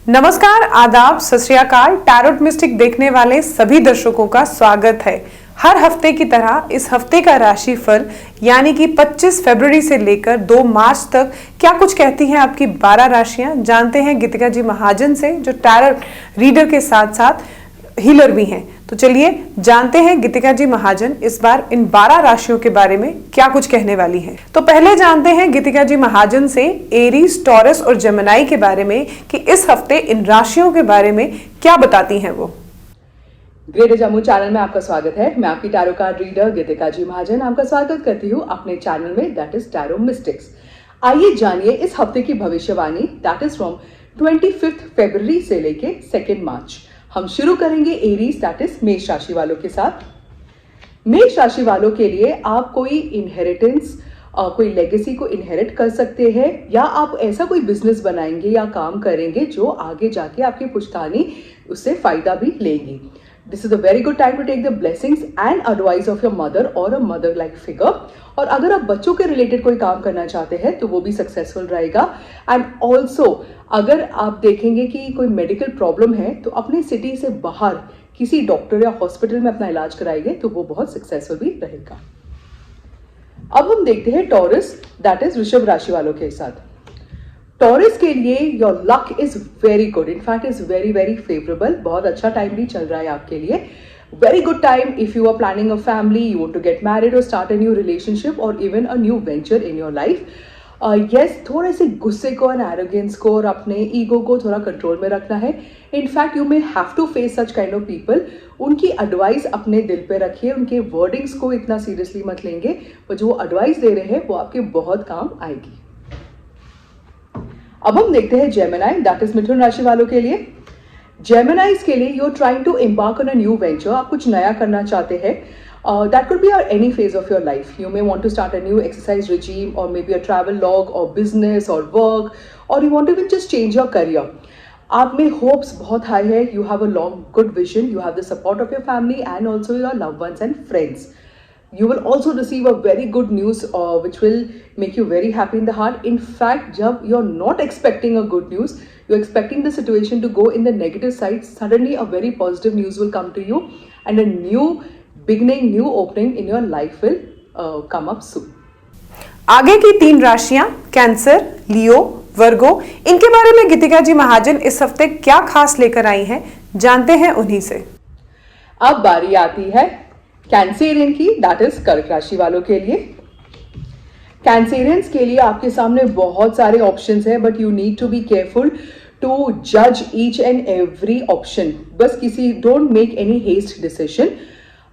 नमस्कार, आदाब, सत श्री अकाल। टैरोट मिस्टिक देखने वाले सभी दर्शकों का स्वागत है। हर हफ्ते की तरह इस हफ्ते का राशिफल यानी कि 25 फरवरी से लेकर 2 मार्च तक क्या कुछ कहती हैं आपकी 12 राशियां, जानते हैं गीतिका जी महाजन से, जो टैरोट रीडर के साथ साथ हीलर भी हैं। तो चलिए जानते हैं गीतिका जी महाजन इस बार इन 12 राशियों के बारे में क्या कुछ कहने वाली हैं। तो पहले जानते हैं गीतिका जी महाजन से एरीज, टॉरस और जेमिनी के बारे में कि इस हफ्ते इन राशियों के बारे में क्या बताती हैं वो। ग्रेट जम्मू चैनल में आपका स्वागत है। मैं आपकी टैरो कार्ड रीडर गीतिका जी महाजन आपका स्वागत करती हूँ अपने चैनल में, दैट इज टैरो मिस्टिक्स। आइए जानिए इस हफ्ते की भविष्यवाणी, दैट इज फ्रॉम 25 फरवरी से लेके 2 मार्च। हम शुरू करेंगे एरीज, दैट इज मेष राशि वालों के साथ। मेष राशि वालों के लिए आप कोई इनहेरिटेंस, कोई लेगेसी को इनहेरिट कर सकते हैं, या आप ऐसा कोई बिजनेस बनाएंगे या काम करेंगे जो आगे जाके आपकी पुश्तैनी उससे फायदा भी लेगी। This is a very good time to take the blessings and advice of your mother or a mother-like figure. और अगर आप बच्चों के रिलेटेड कोई काम करना चाहते हैं तो वो भी सक्सेसफुल रहेगा। एंड ऑल्सो अगर आप देखेंगे कि कोई मेडिकल प्रॉब्लम है तो अपने सिटी से बाहर किसी डॉक्टर या हॉस्पिटल में अपना इलाज कराइए तो वो बहुत सक्सेसफुल भी रहेगा। अब हम देखते हैं टॉरस, दैट इज वृषभ राशि वालों के साथ। टॉरस के लिए your luck is very good, in fact is very very favourable. बहुत अच्छा टाइम भी चल रहा है आपके लिए। Very good time if you are planning a family, you want to get married और स्टार्ट अ न्यू रिलेशनशिप और even a new venture in your life. Yes, थोड़े से गुस्से को एंड एरोगेंस को और अपने ईगो को थोड़ा कंट्रोल में रखना है। In fact you may have to face such kind of people. उनकी एडवाइस अपने दिल पे रखिए, उनके वर्डिंग्स को इतना सीरियसली मत लेंगे, पर जो एडवाइस दे रहे हैं वो आपके बहुत काम आएगी। अब हम देखते हैं जेमिनी, दैट इज मिथुन राशि वालों के लिए। जेमिनाइज के लिए you are trying to embark on a new venture, आप कुछ नया करना चाहते हैं। That could be any phase of your life. You may want to start a new exercise regime or maybe a travel log or business or work, or you want to even just change your career. आप में hopes बहुत high है, you have a long good vision, you have the support of your family and also your loved once and friends. You will also receive a very good news which will make you very happy in the heart. In fact, जब you're not expecting a good news, you're expecting the situation to go in the negative side, suddenly a very positive news will come to you and a new beginning, new opening in your life will come up soon. आगे की 3 राशियां cancer, लियो, वर्गो, इनके बारे में गीतिका जी महाजन इस हफ्ते क्या खास लेकर आई हैं, जानते हैं उन्हीं से। अब बारी आती है कैंसेरियन की, दैट इज कर्क राशि वालों के लिए। कैंसेरियंस के लिए आपके सामने बहुत सारे ऑप्शंस हैं, but you need to be careful to जज ईच एंड एवरी ऑप्शन। बस don't make any haste decision.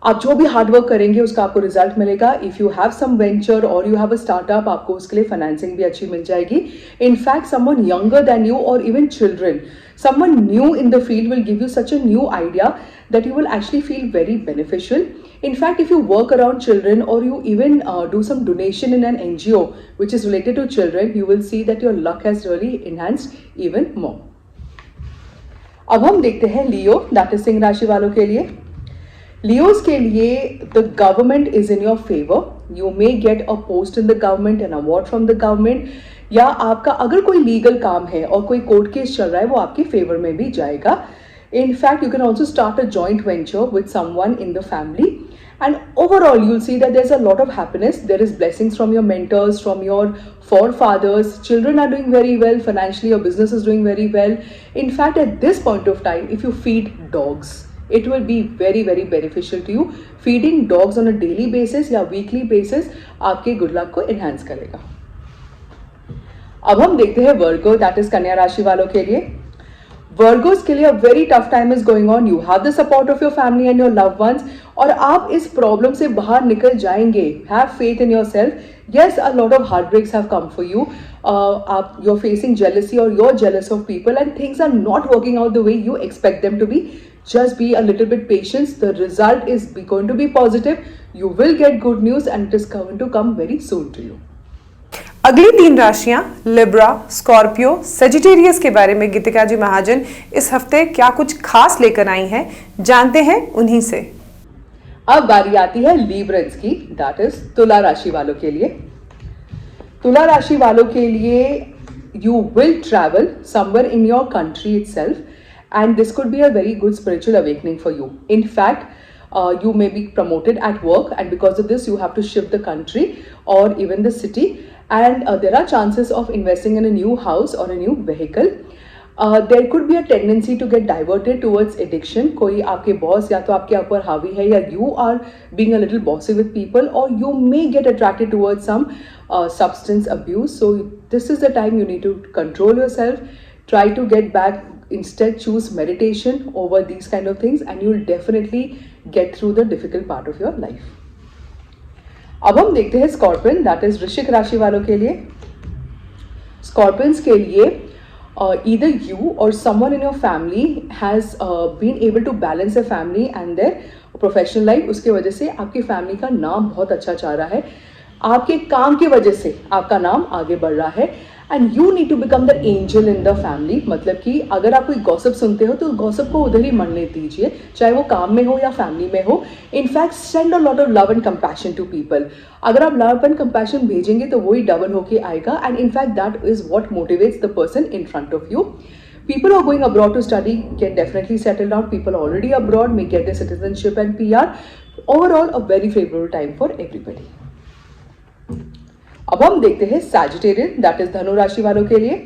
आप जो भी हार्डवर्क करेंगे उसका आपको रिजल्ट मिलेगा। If you have some venture और यू हैव अ स्टार्टअप, आपको उसके लिए फाइनेंसिंग भी अच्छी मिल जाएगी। In fact someone younger than you और even children, someone new in the field will give you such a new idea that you will actually feel very beneficial. In fact, if you work around children or you even do some donation in an NGO which is related to children, you will see that your luck has really enhanced even more. अब हम देखते हैं लियो, that is Singh राशि वालों के लिए। Leos के लिए the government is in your favour, you may get a post in the government, an award from the government, या आपका अगर कोई लीगल काम है और कोई कोर्ट केस चल रहा है वो आपके फेवर में भी जाएगा। In fact you can also start a joint venture with someone in the family and overall you'll see that there's a lot of happiness. There is blessings from your mentors, from your forefathers. Children are doing very well financially, your business is doing very well. In fact, at this point of time, if you feed dogs, it will be very very beneficial to you. Feeding dogs on a daily basis या weekly basis आपके good luck को enhance करेगा। अब हम देखते हैं वर्गो, that is कन्या राशि वालों के लिए। वर्गोस के लिए very tough time is going on, you have the support of your family and your loved ones, और आप इस प्रॉब्लम से बाहर निकल जाएंगे। Have faith in yourself. Yes, a lot of heart breaks have come for you. आप you are facing jealousy और you are jealous of people and things are not working out the way you expect them to be. Just be a little bit patient. The result is going to be positive. You will get good news and it is going to come very soon to you. अगली 3 राशियां Libra, Scorpio, Sagittarius के बारे में गीतिका जी महाजन इस हफ्ते क्या कुछ खास लेकर आई हैं, जानते हैं उन्हीं से। अब बारी आती है लीब्रेंस की, दैट इज तुला राशि वालों के लिए। तुला राशि वालों के लिए you will travel somewhere in your country itself, and this could be a very good spiritual awakening for you. In fact, you may be promoted at work, and because of this you have to shift the country or even the city, and there are chances of investing in a new house or a new vehicle. There could be a tendency to get diverted towards addiction. कोई आपके boss या तो आपके ऊपर हावी है, या you are being a little bossy with people, or you may get attracted towards some substance abuse. So this is the time you need to control yourself, try to get back, instead choose meditation over these kind of things, and you'll definitely get through the difficult part of your life. अब हम देखते हैं scorpion, that is वृश्चिक राशि वालों के लिए. Scorpions के लिए either you or someone in your family has been able to balance their family and their professional life. उसके वजह से आपकी फैमिली का नाम बहुत अच्छा जा रहा है, आपके काम की वजह से आपका नाम आगे बढ़ रहा है, and you need to become the angel in the family. मतलब कि अगर आप कोई गॉसिप सुनते हो तो गॉसिप को उधर ही मरने दीजिए, चाहे वो काम में हो या फैमिली में हो. In fact send a lot of love and compassion to people. अगर आप लव एंड कंपैशन भेजेंगे तो वही डबल होके आएगा, and in fact that is what motivates the person in front of you. People who are going abroad to study can definitely settle down. People already abroad may get their citizenship and PR. Overall, a very favorable time for everybody. अब हम देखते हैं Sagittarian, that is धनु राशि वालों के लिए.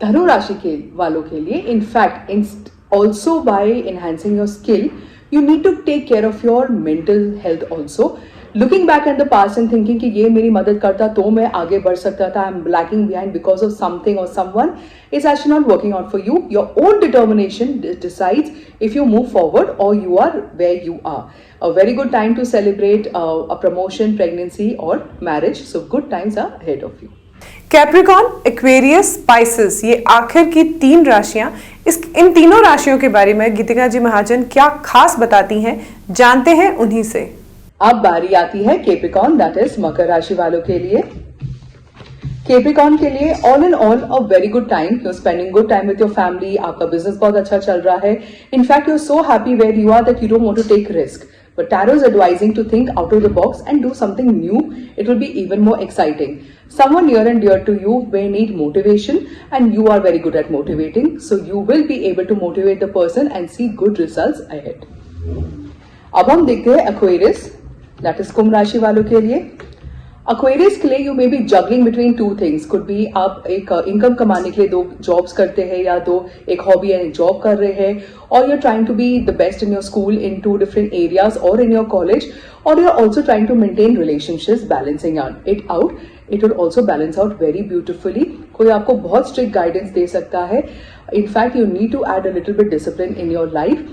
धनु राशि के वालों के लिए in fact also by enhancing your skill you need to take care of your mental health also. Looking back at the past and thinking कि ये मेरी मदद करता तो मैं आगे बढ़ सकता था, I am lacking behind because of something और someone, is actually not working out for you. Your own determination decides if you move forward or you are where you are. A very good time to celebrate a promotion, pregnancy or marriage. So good times are ahead of you. Capricorn, Aquarius, spices, ये आखिर की 3 राशियां. इन तीनों राशियों के बारे में गीतिका जी महाजन क्या खास बताती हैं, जानते हैं उन्हीं से. अब बारी आती है कैप्रिकॉन, दैट इज मकर राशि वालों के लिए. कैप्रिकॉन के लिए all in all a very good time. You are spending good time with your family, आपका बिजनेस बहुत अच्छा चल रहा है. In fact you are so happy where you are that you don't want to take risk. But tarot is advising to think out of the box and do something new. It will be even more exciting. Someone near and dear to you may need motivation, and you are very good at motivating. So you will be able to motivate the person and see good results ahead. अब हम देखते हैं Aquarius, that is कुंभ राशि वालों के लिए. Aquarius के लिए you may be juggling between 2 things. Could be आप एक इनकम कमाने के लिए 2 जॉब्स करते हैं, या 2 एक हॉबी एंड एक जॉब कर रहे हैं, और you are trying to be the best in your school in 2 different areas और इन योर कॉलेज, और you are also trying to maintain relationships, balancing it out. It will also balance out very beautifully. कोई आपको बहुत strict guidance दे सकता है. In fact you need to add a little bit discipline in your life.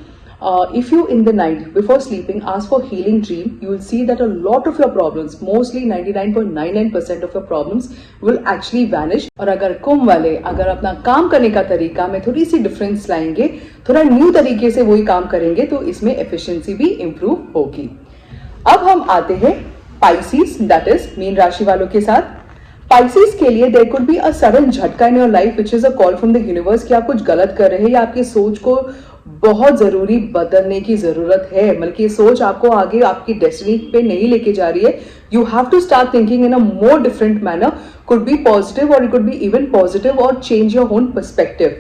If you in the night before sleeping ask for healing dream, you will see that a lot of your problems, mostly 99.99% of your problems will actually vanish. और अगर कुंभ वाले अगर अपना काम करने का तरीका में थोड़ी सी डिफरेंस लाएंगे, थोड़ा न्यू तरीके से वही काम करेंगे, तो इसमें एफिशिएंसी भी इंप्रूव होगी. अब हम आते हैं पाइसिस, दैट इज मीन राशि वालों के साथ. पाइसिस के लिए there could be a sudden झटका in your life which is a call from the universe कि आप कुछ गलत कर रहे हैं, या आपकी सोच को बहुत जरूरी बदलने की जरूरत है. बल्कि ये सोच आपको आगे आपकी डेस्टिनी पे नहीं लेके जा रही है. You have to start thinking in a more different manner. Could be positive और it could be even positive, और चेंज योर ओन पर्सपेक्टिव.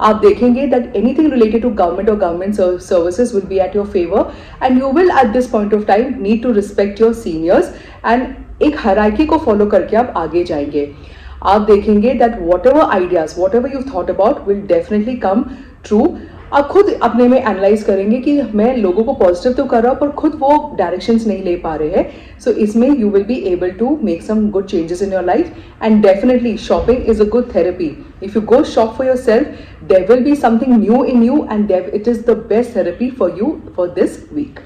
आप देखेंगे that anything related to government और government services will be at your favour, and you will at this point of time need to respect your seniors, and एक hierarchy को follow करके आप आगे जाएंगे. आप देखेंगे that what ever ideas, what ever you thought about will definitely come true. आप खुद अपने में एनालाइज करेंगे कि मैं लोगों को पॉजिटिव तो कर रहा हूं पर खुद वो डायरेक्शंस नहीं ले पा रहे हैं. सो इसमें you will be able to make some good changes in your life, and definitely shopping is a good therapy. If you go shop for yourself, there will be something new in you, and it is the best therapy for you for this week.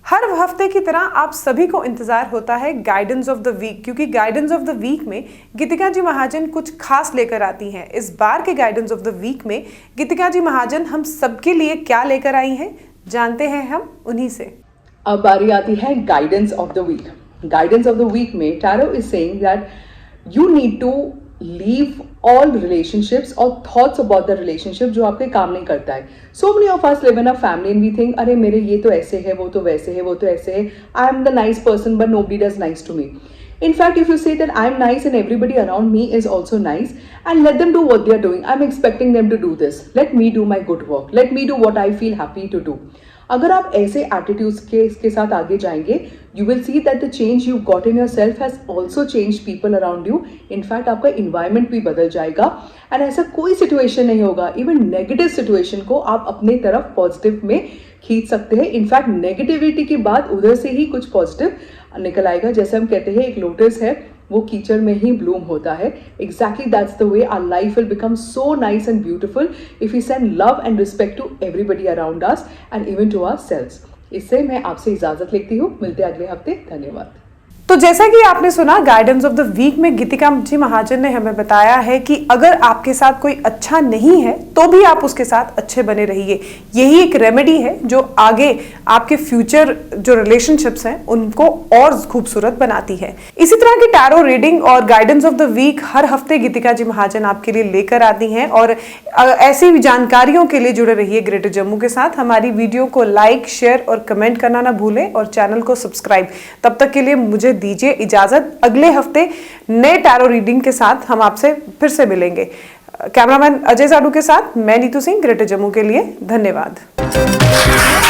हर हफ्ते की तरह आप सभी को इंतजार होता है गाइडेंस ऑफ द वीक, क्योंकि गाइडेंस ऑफ द वीक में गीतिका जी महाजन कुछ खास लेकर आती हैं. इस बार के गाइडेंस ऑफ द वीक में गीतिका जी महाजन हम सबके लिए क्या लेकर आई हैं, जानते हैं हम उन्हीं से. अब बारी आती है guidance of the week. Guidance of the week में tarot is saying that you need to leave all relationships और थॉट्स अबाउट द रिलेशनशिप जो आपके काम नहीं करता है. So many of us live in a family and we think अरे मेरे ये तो ऐसे है, वो तो वैसे है, वो तो ऐसे है, I am the nice person but nobody does nice to me. In fact, if you say that I'm nice and everybody around me is also nice, and let them do what they are doing, I'm expecting them to do this. Let me do my good work. Let me do what I feel happy to do. अगर आप ऐसे attitudes के साथ आगे जाएंगे, you will see that the change you got in your self has also change people around you. In fact आपका environment भी बदल जाएगा एंड ऐसा कोई सिचुएशन नहीं होगा, इवन नेगेटिव सिचुएशन को आप अपने तरफ पॉजिटिव में खींच सकते हैं. इनफैक्ट नेगेटिविटी के बाद उधर से ही कुछ पॉजिटिव निकल आएगा. जैसे हम कहते हैं एक लोटस है वो कीचड़ में ही ब्लूम होता है. Exactly that's the way our life will become so nice and beautiful if we send love and respect to everybody around us and even to ourselves. इससे मैं आपसे इजाजत लेती हूँ. मिलते हैं अगले हफ्ते. धन्यवाद. तो जैसा कि आपने सुना, गाइडेंस ऑफ द वीक में गीतिका जी महाजन ने हमें बताया है कि अगर आपके साथ कोई अच्छा नहीं है तो भी आप उसके साथ अच्छे बने रहिए. यही एक रेमेडी है जो आगे आपके फ्यूचर जो रिलेशनशिप्स हैं उनको और खूबसूरत बनाती है. इसी तरह की टैरो रीडिंग और गाइडेंस ऑफ द वीक हर हफ्ते गीतिका जी महाजन आपके लिए लेकर आती हैं. और ऐसी जानकारियों के लिए जुड़े रहिए ग्रेटर जम्मू के साथ. हमारी वीडियो को लाइक, शेयर और कमेंट करना ना भूलें और चैनल को सब्सक्राइब. तब तक के लिए मुझे दीजिए इजाजत. अगले हफ्ते नए टैरो रीडिंग के साथ हम आपसे फिर से मिलेंगे. कैमरामैन अजय साडू के साथ मैं नीतू सिंह, ग्रेटर जम्मू के लिए. धन्यवाद.